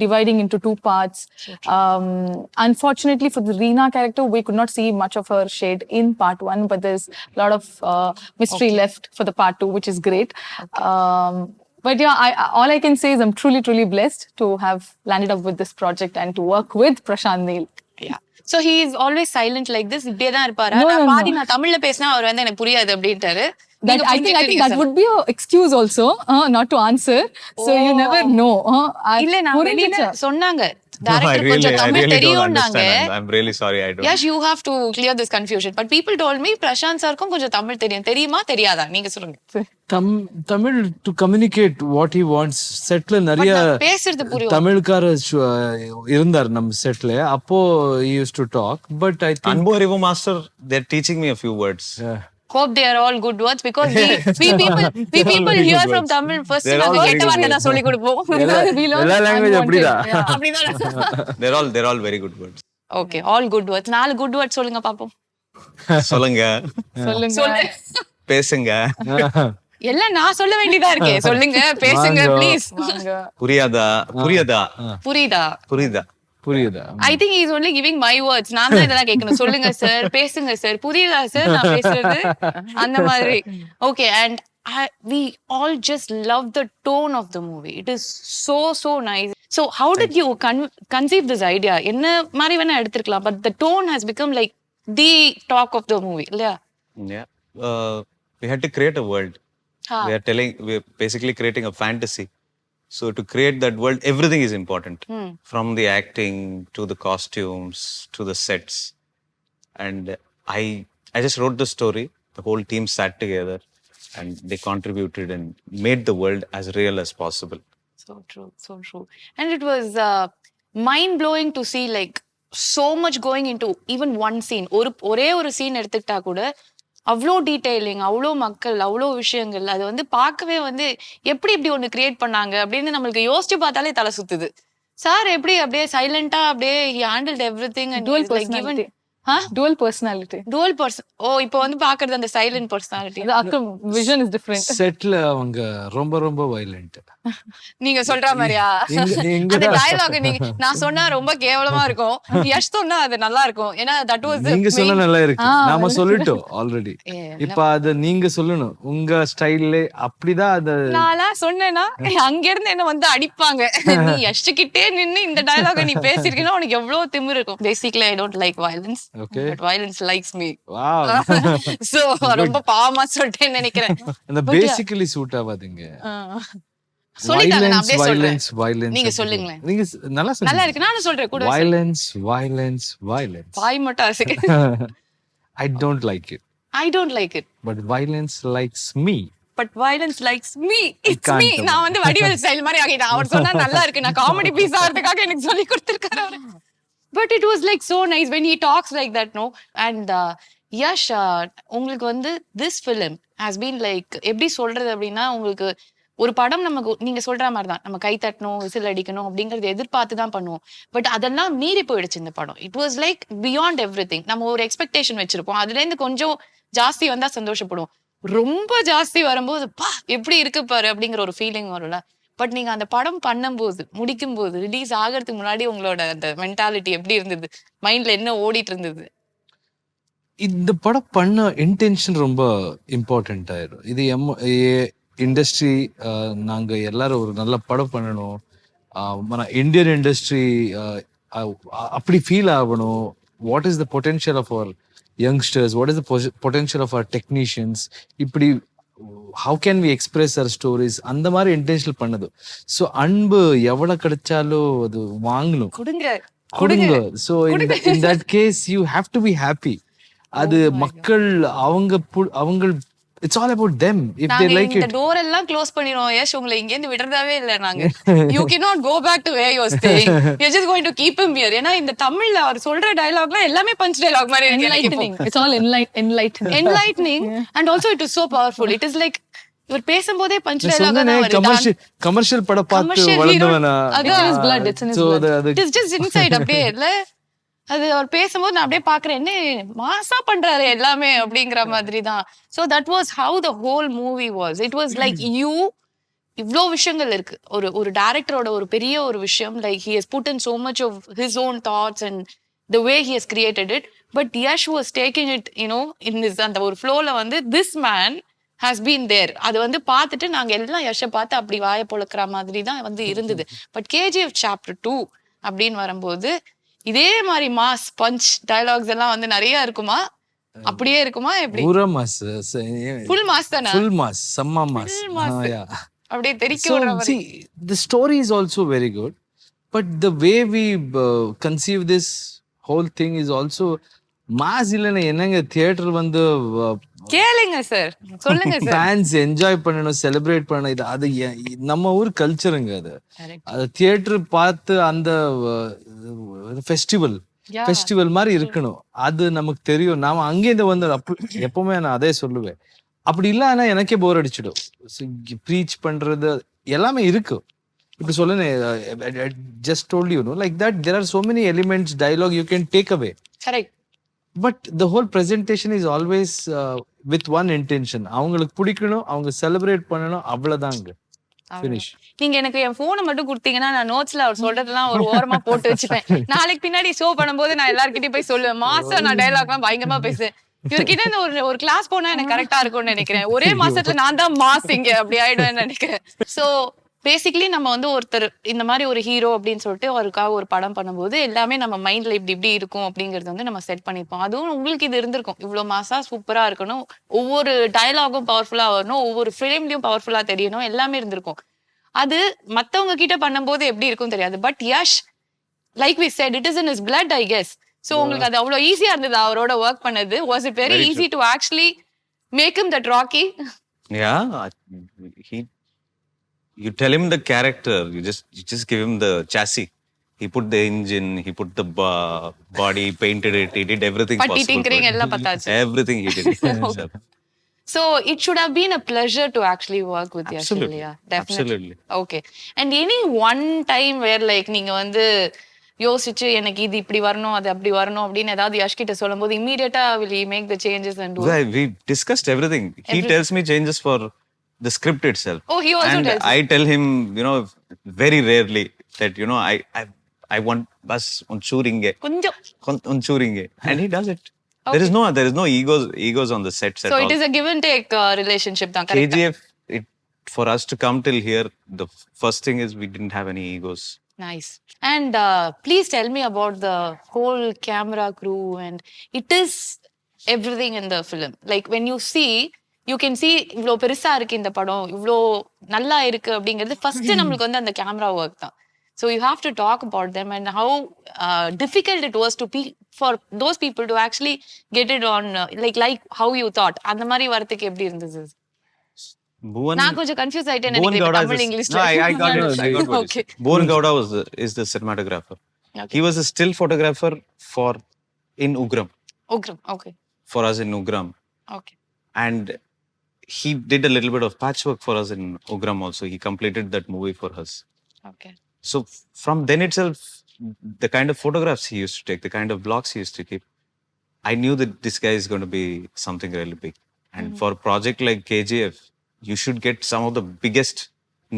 dividing into two parts. Unfortunately for the Reena character, we could not see much of her shade in part 1, but there's a lot of mystery left for the part 2, which is great. But yeah, all I can say is I'm truly, truly blessed to have landed up with this project and to work with Prashanth Neel. Yeah. So he is always silent like this. இப்படியே தான் இருப்பாரா? நான் பாதி நான் தமிழ்ல பேசினா அவர் வந்து எனக்கு புரியாது அப்படின்ட்டாரு. I think that would be an excuse also, not to answer. So you never know. இல்ல நான் வெளியில சொன்னாங்க. Director கொஞ்சம் Tamil தெரியும்னாங்க. I'm really sorry, I don't. Yes, you have to clear this confusion. But people told me Prashanth sirக்கும் கொஞ்சம் தமிழ் தெரியும். தெரியுமா தெரியாதா? நீங்க சொல்லுங்க. Tamil to communicate what he wants. செட்ல நிறைய பேசுறது புரியும். தமிழ்கார இருந்தார் நம்ம செட்ல. அப்போ he used to talk, but I think Anborivu master, they're teaching me a few words. Hope they are all good words because we people hear from Tamil first நாங்க கேட்ட வார்த்தை தான் சொல்லி கொடுப்போம். எல்லா லாங்குவேஜ் அப்படிதான். அப்படிதான். They're all very good words. Okay, all good words. 4 good words சொல்லுங்க பாப்போம். சொல்லுங்க. பேசுங்க. எல்லாம் நான் சொல்ல வேண்டியதா இருக்கே. சொல்லுங்க, பேசுங்க ப்ளீஸ். புரியாதா? புரியுதா? I think he is only giving my words. நான் தான் இதெல்லாம் கேட்கணும். சொல்லுங்க சார், பேசுங்க சார், புரியுதா சார் நான் பேசுறது? அந்த மாதிரி. Okay, and we all just love the tone of the movie. It is so nice. So how did you conceive this idea? என்ன மாதிரி வேணா எடுத்துக்கலாம், but the tone has become like the talk of the movie. Yeah. We had to create a world. We're basically creating a fantasy. So to create that world, everything is important. From the acting to the costumes to the sets. And I just wrote the story. The whole team sat together and they contributed and made the world as real as possible. So true. And it was mind-blowing to see like so much going into even one scene. ஒரே ஒரு scene எடுத்துக்கிட்டா கூட அவ்வளோ detailing, அவ்வளோ மக்கள், அவ்வளோ விஷயங்கள். அது வந்து பார்க்கவே வந்து எப்படி இப்படி ஒண்ணு கிரியேட் பண்ணாங்க அப்படின்னு நம்மளுக்கு யோசிச்சு பார்த்தாலே தலை சுத்துது. சார் எப்படி அப்படியே சைலண்டா அப்படியே he handled everything and dual personality. Dual personality. ஓ இப்போ வந்து பாக்குறது அந்த silent personality. The vision is different. செட்ல அவங்க ரொம்ப வயலண்ட். நீங்க சொல்ற மாதிரியா? அந்த டயலாக் நான் சொன்னா ரொம்ப கேவலமா இருக்கும். யஷ் சொன்னா அது நல்லா இருக்கும். ஏன்னா that was நீங்க சொன்னா நல்லா இருக்கு. நாம சொல்லிட்டோம் ஆல்ரெடி. இப்ப அது நீங்க சொல்லணும் உங்க ஸ்டைல்ல. அப்படிதான் அது நான் சொன்னேனா அங்க இருந்து என்ன வந்து அடிப்பாங்க. நீ யஷ் கிட்டே நின்னு இந்த டயலாக் நீ பேசிருக்கீனா உனக்கு எவ்வளவு திமிரு இருக்கும். Basically I don't like violence. Okay. But violence likes me. Wow. So ரொம்ப பாவமா சொல்லிட்டேன்னு நினைக்கிறேன். அந்த பேசிக்கலி சூட் ஆவாதீங்க. சொல்லிட்டாங்க, நான் அப்படியே சொல்றேன். Violence. நீங்க சொல்லுங்களேன். நீங்க நல்லா சொல்லுங்க. நல்லா இருக்கு, நானும் சொல்றேன் கூட. Violence. பாய் மட்டும் அசைக்க. I don't like it. But violence likes me. But violence likes me. It's me. நான் வந்து வடிவேல் ஸ்டைல் மாதிரி ஆகிட்டேன். அவர் சொன்னா நல்லா இருக்கு. நான் காமெடி பீஸ் ஆகிறதுக்காக எனக்கு சொல்லி கொடுத்திருக்காரு அவரு. But it was like so nice when he talks like that, no? And Yash, உங்களுக்கு வந்து this film has been like எப்படி சொல்றது அப்படின்னா, உங்களுக்கு ஒரு படம் நமக்கு நீங்க சொல்ற மாதிரி தான் நம்ம கை தட்டணும், விசில் அடிக்கணும் அப்படிங்கறது எதிர்பார்த்து தான் பண்ணுவோம். பட் அதெல்லாம் மீறி போயிடுச்சு இந்த படம். It was like beyond everything. நம்ம ஒரு எக்ஸ்பெக்டேஷன் வச்சிருப்போம், அதுல இருந்து கொஞ்சம் ஜாஸ்தி வந்தா சந்தோஷப்படுவோம். ரொம்ப ஜாஸ்தி வரும்போது பா எப்படி இருக்கு பாரு அப்படிங்கிற ஒரு ஃபீலிங் வரும்ல. பட் நீங்க அந்த படம் பண்ணும்போது, முடிக்கும் போது, ரிலீஸ் ஆகிறதுக்கு முன்னாடி உங்களோட அந்த மென்டாலிட்டி எப்படி இருந்தது? மைண்ட்ல என்ன ஓடிட்டு இருந்தது? இந்த படம் பண்ண இன்டென்ஷன் ரொம்ப இம்பார்ட்டன்ட் ஆயிடும். இது இண்டஸ்ட்ரி நாங்க எல்லாரும் ஒரு நல்ல படம் பண்ணணும், మన இந்தியன் இண்டஸ்ட்ரி அப்படி ஃபீல் ஆகணும். What is the potential of our youngsters, what is the potential of our technicians, இப்படி how can we express our stories, அந்த மாதிரி இன்டென்ஷனல் பண்ணது. ஸோ அன்பு எவ்வளவு கிடைச்சாலும் அது வாங்கணும், கொடுங்க. So in that case you have to be happy. அது மக்கள் அவங்க it's all about them if they like it. இந்த டோர் எல்லாம் க்ளோஸ் பண்ணிரோம். Yash உங்களை இங்க இருந்து விடறதாவே இல்ல நாங்க. You cannot go back to where you are staying. We are just going to keep him here. ஏனா இந்த தமிழ்ல அவர் சொல்ற டயலாக்லாம் எல்லாமே பஞ்ச் டயலாக் மாதிரி இருக்கு. It's all enlightening and also it is so powerful. It is like இவர் பேசும்போதே punch dialogue தான் வருது. கமர்ஷியல் பட பார்த்து வளர்ந்தவனா. It's in his blood. It is just inside அப்படியே இல்ல. அது அவர் பேசும்போது நான் அப்படியே பாக்குறேன், என்ன மாசா பண்றாரு எல்லாமே அப்படிங்கிற மாதிரி தான். So that was how the whole movie was. It was like you இவ்ளோ விஷயங்கள் இருக்கு. ஒரு டைரக்டரோட ஒரு பெரிய ஒரு விஷயம், like he has put in so much of his own thoughts and the way he has created it. But Yash was taking it, in this அந்த ஒரு flowல வந்து this man has been there. அது வந்து பார்த்துட்டு நாங்க எல்லாம் யஷை பார்த்து அப்படி வாய பொளக்குற மாதிரி தான் வந்து இருந்தது. பட் கேஜிஎஃப் சாப்டர் 2 அப்படின்னு வரும்போது இதே மாதிரி மாஸ் பஞ்ச் டயலாக்ஸ் எல்லாம் வந்து நிறைய இருக்குமா? அப்படியே இருக்குமா எப்படி? பூரா மாஸ், ஃபுல் மாஸ் தானா? ஃபுல் மாஸ், செம்ம மாஸ். Full mass. அப்படியே தெரிக்க So, விடுற மாதிரி. see, the story is also very good, but the way we conceive this whole thing is also mass. இல்லைன்னா என்னங்க தியேட்டர் வந்து கேளுங்க சார், சொல்லுங்க சார். ஃபேன்ஸ் என்ஜாய் பண்ணணும், செலிப்ரேட் பண்ணணும். இது அது நம்ம ஊர் கல்ச்சருங்க. அது தியேட்டர் பார்த்து அந்த ஃபெஸ்டிவல் மாதிரி இருக்கணும். அது நமக்கு தெரியும். நாம அங்கேருந்து வந்து எப்பவுமே நான் அதே சொல்லுவேன். அப்படி இல்லைன்னா எனக்கே போர் அடிச்சிடும். ப்ரீச் பண்றது எல்லாமே இருக்கு. இப்படி சொல்லுங்க, just told you know like that there are so many elements, dialogue you can take away. Correct. But the whole presentation is always with one intention. அவங்களுக்கு பிடிக்கணும், அவங்க செலிப்ரேட் பண்ணணும், அவ்வளவுதாங்க. ஃபினிஷ். நீங்க எனக்கு என் போனை மட்டும் கொடுத்தீங்கன்னா நான் நோட்ஸ்ல அவர் சொல்றதெல்லாம் ஒரு ஓரமா போட்டு வச்சுப்பேன். நாளைக்கு பின்னாடி ஷோ பண்ணும்போது நான் எல்லார்கிட்டயும் போய் சொல்லுவேன், மாசம் நான் டயலாக்லாம் பயங்கரமா பேசுவேன். இவர்கிட்ட இந்த ஒரு கிளாஸ் போனா எனக்கு கரெக்டா இருக்கும்னு நினைக்கிறேன். ஒரே மாசத்துல நான் தான் மாஸ் இங்க அப்படி ஆயிடுவேன்னு நினைக்கிறேன். சோ பேசிக்கலி நம்ம வந்து ஒருத்தர் இந்த மாதிரி ஒரு ஹீரோ அப்படின்னு சொல்லிட்டு அவருக்காக ஒரு படம் பண்ணும்போது எல்லாமே நம்ம மைண்ட்ல இப்படி இருக்கும் அப்படிங்கறது வந்து நம்ம செட் பண்ணிப்போம். அதுவும் உங்களுக்கு இது இருந்திருக்கும், இவ்வளவு மாசா சூப்பரா இருக்கணும், ஒவ்வொரு டயலாகும் பவர்ஃபுல்லா வரணும், ஒவ்வொரு ஃப்ரேம்லயும் பவர்ஃபுல்லா தெரியணும், எல்லாமே இருந்திருக்கும். அது மத்தவங்க கிட்ட பண்ணும்போது எப்படி இருக்கும் தெரியாது. But Yash, like we said, it is in his blood, I guess. So உங்களுக்கு அது அவ்வளவு ஈஸியா இருந்தது அவரோட ஒர்க் பண்ணது? Was it very easy to actually make him that Rocky? You tell him the character, you just give him the chassis. He put the engine, he put the body, painted it, he did everything possible. Everything he did. Okay. So it should have been a pleasure to actually work with Yash. Absolutely. Yeah, definitely. Absolutely. Okay. And any one time where like நீங்க வந்து யோசிச்சு எனக்கு இது இப்படி வரணும், அது அப்படி வரணும் அப்படின்னு ஏதாவது யஷ் கிட்ட சொல்லும்போது immediately will he make the changes and do it? We discussed everything. He tells me changes for the script itself. Oh, he also and tells I tell him, very rarely that, I want bus unchuringe. Unchuringe. And he does it. Okay. There is no egos on the sets at all. So it is a give and take relationship. KGF, for us to come till here, the first thing is we didn't have any egos. Nice. And please tell me about the whole camera crew, and it is everything in the film. Like when you see, you can see இவ்ளோ பெருசா இருக்கு இந்த படம், இவ்ளோ நல்லா இருக்கு அப்படிங்கிறது first நம்மளுக்கு வந்து அந்த கேமரா ஒர்க் தான். So you have to talk about them and how difficult it was to be for those people to actually get it on like how you thought. அந்த மாதிரி வரதுக்கு எப்படி இருந்தது? நான் கொஞ்சம் கன்ஃபியூஸ் ஆயிட்டேன் நினைக்கிறேன் தமிழ் இங்கிலீஷ்ல. I got it. Okay. Bhuvan Gowda is the cinematographer. Okay. He was a still photographer in Ugram. Okay. For us in Ugram. Okay. And he did a little bit of patchwork for us in Ugram also. He completed that movie for us. Okay. So from then itself, the kind of photographs he used to take, the kind of blogs he used to keep, I knew that this guy is going to be something really big. And for a project like KGF, you should get some of the biggest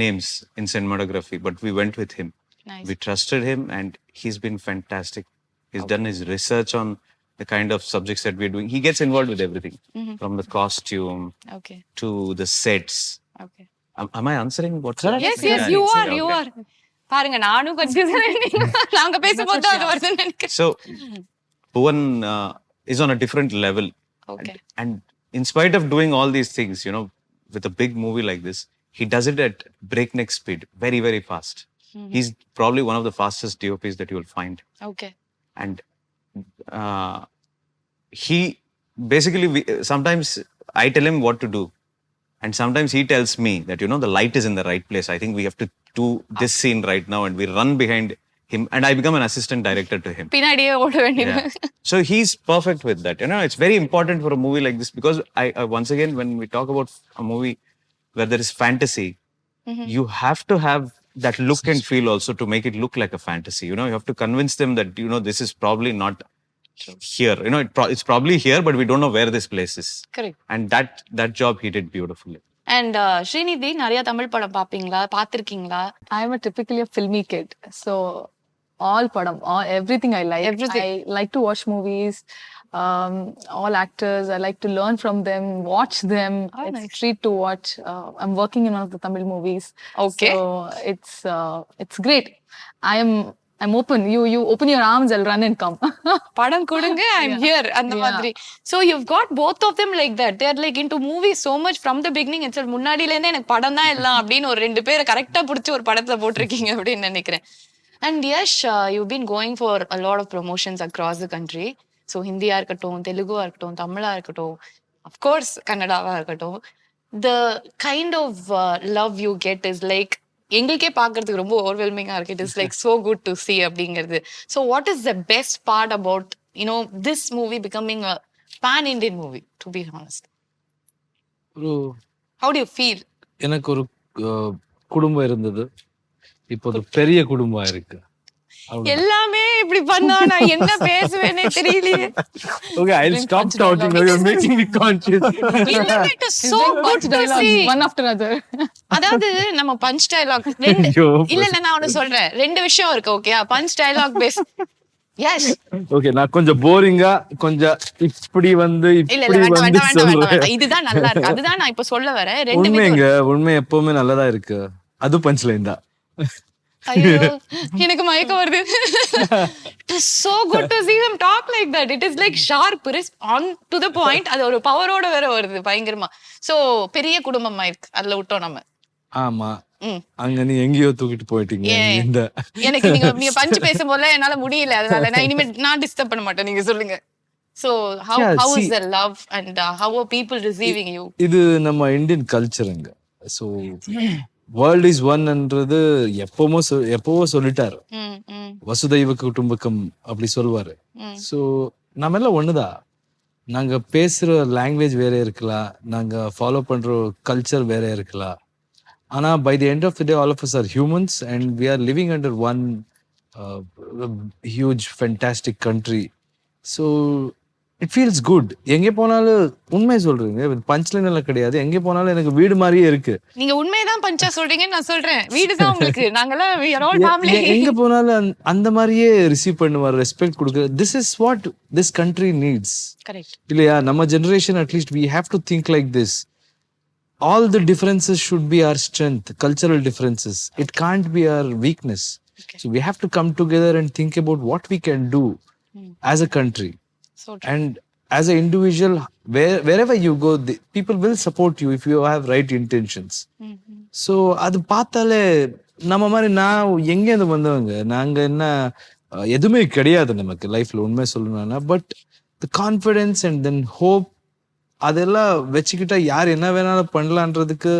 names in cinematography, but we went with him. Nice. We trusted him and he's been fantastic. He's done his research on the kind of subjects that we're doing. He gets involved with everything, from the costume to the sets. Okay. Am I answering what? Yes, you are. பாருங்க நானும் confuse ஆயிட்டேன். நாங்க பேசும்போது அது வருதுன்னு நினைக்கிறேன். So Bhuvan is on a different level. Okay. And in spite of doing all these things, with a big movie like this, he does it at breakneck speed, very, very fast. He's probably one of the fastest DOPs that you will find. Okay. And he basically, sometimes I tell him what to do. And sometimes he tells me that, the light is in the right place. I think we have to do this scene right now. And we run behind him. And I become an assistant director to him. பின்னாடியே ஓட வேண்டியது. So he's perfect with that. It's very important for a movie like this because once again, when we talk about a movie where there is fantasy, you have to have that look and feel also to make it look like a fantasy. You have to convince them that, this is probably not here. It's probably here, but we don't know where this place is. Correct. And that job he did beautifully. And Srinidhi நிறைய தமிழ் படம் பாப்பீங்களா, பாத்திருக்கீங்களா? I'm a typically a filmy kid, so all padam, all everything I like. Everything. I like to watch movies. All actors, I like to learn from them, watch them. Oh, It's nice. treat to watch. I'm working in one of the Tamil movies. Okay. So it's great. I'm open. You open your arms, I'll run and come. படம் கொடுங்க, I'm here அந்த Yeah. மாதிரி. So you've got both of them like that. They are like into movies so much from the beginning itself. முன்னாடில இருந்தே எனக்கு படம் தான் எல்லாம் அப்படின்னு ஒரு ரெண்டு பேரை கரெக்டா புடிச்சு ஒரு படத்துல போட்டிருக்கீங்க அப்படின்னு நினைக்கிறேன். And Yash, you've been going for a lot of promotions across the country. So ஹிந்தியா இருக்கட்டும், தெலுங்குவா இருக்கட்டும், தமிழா இருக்கட்டும், of course கன்னடாவா இருக்கட்டும். The kind of love you get is like எங்களுக்கே பாக்குறதுக்கு ரொம்ப ஓவர்வெல்மிங்கா இருக்கு. It is like so good to see அப்படிங்கிறது. So what is the best part about, you know, this movie becoming a pan-Indian movie, to be honest? ஒரு How do you feel? எனக்கு ஒரு குடும்பம் இருந்தது, இப்போ ஒரு பெரிய குடும்பம் இருக்கு. எல்லாமே இப்படி பண்ணா நான் என்ன பேசுவேனே தெரியலையே. Okay, I'll stop talking now. You're making me conscious. இல்ல, it is so good to see. One after another. அதாவது நம்ம பஞ்ச் டயலாக் ரெண்டு ஐயோ. இல்ல நான் ஒண்ணு சொல்றேன், ரெண்டு விஷயம் இருக்கு. Okay, punch dialogue base. Yes. Okay, நான் கொஞ்சம் போரிங்கா கொஞ்சம் இப்படி வந்து இல்ல இப்படி வேண்டாம் வந்து வேண்டாம் வேண்டாம் சொல்றேன். வேண்டாம். இதுதான் நல்லா இருக்கு. அதுதான் நான் இப்ப சொல்ல வரேன். ரெண்டு உண்மைங்க, உண்மை எப்பவுமே நல்லதா இருக்கு. அது பஞ்ச் லைன் தான். ஐயோ எனக்கு மயக்கம் வருது. It is so good to see them talk like that. It is like sharp, on to the point. அது ஒரு பவரோட வேற வருது பயங்கரமா. சோ பெரிய குடும்பமா இருக்கு, அதுல விட்டோம் நம்ம. ஆமா, ம். அங்க நீ எங்கேயோ தூக்கிட்டு போயிட்டீங்க. ஏன்? இந்த எனக்கு நீங்க பஞ்ச் பேசும்போது என்னால முடியல, அதனால நான் இனிமே நான் டிஸ்டர்ப் பண்ண மாட்டேன். நீங்க சொல்லுங்க. So Yeah, how is see- the love and how are people receiving you? இது நம்ம இந்தியன் கல்ச்சருங்க. ஸோ வேர்ல்ட் இஸ் ஒன்ன்றது எப்பவோ சொல்லிட்டாரு. ம், ம், வசுதைவ குடும்பக்கம் அப்படி சொல்லுவாரு. ம். ஸோ நம்ம எல்லாம் ஒண்ணுதான். நாங்க பேசுற லாங்குவேஜ் வேற இருக்கலாம், நாங்க ஃபாலோ பண்ற கல்ச்சர் வேற இருக்கலாம். ஆனா by the end of the day all of us are humans and we are living under one huge fantastic country. So it feels good. எங்கே போனாலும் உண்மை சொல்றீங்க, பஞ்ச் லைன் எல்லாம் கிடையாது. எங்கே போனாலும் எனக்கு வீடு மாதிரியே இருக்கு. நீங்க உண்மையதான் பஞ்சா சொல்றீங்கன்னு நான் சொல்றேன். வீடுதான் உங்களுக்கு. நாங்கெல்லாம் we are all family. எங்க போனாலும் அந்த மாதிரியே ரிசீவ் பண்ணுவார், ரெஸ்பெக்ட் கொடுக்குற. This is what this country needs. Correct. இல்லையா? நம்ம generation at least we have to think like this. All the differences should be our strength. Cultural differences, it can't be our weakness. Okay. So we have to come together and think about what we can do as a country. So And as an individual, wherever you go, people will support you if you have right intentions. So அது பார்த்தாலே நம்ம மாதிரி நான் எங்கேருந்து வந்தவங்க, நாங்க என்ன எதுவுமே கிடையாது நமக்கு லைஃப்ல உண்மை சொல்லணும்னா. But the confidence and then hope அதெல்லாம் வச்சுக்கிட்டா யார் என்ன வேணாலும் பண்ணலான்றதுக்கு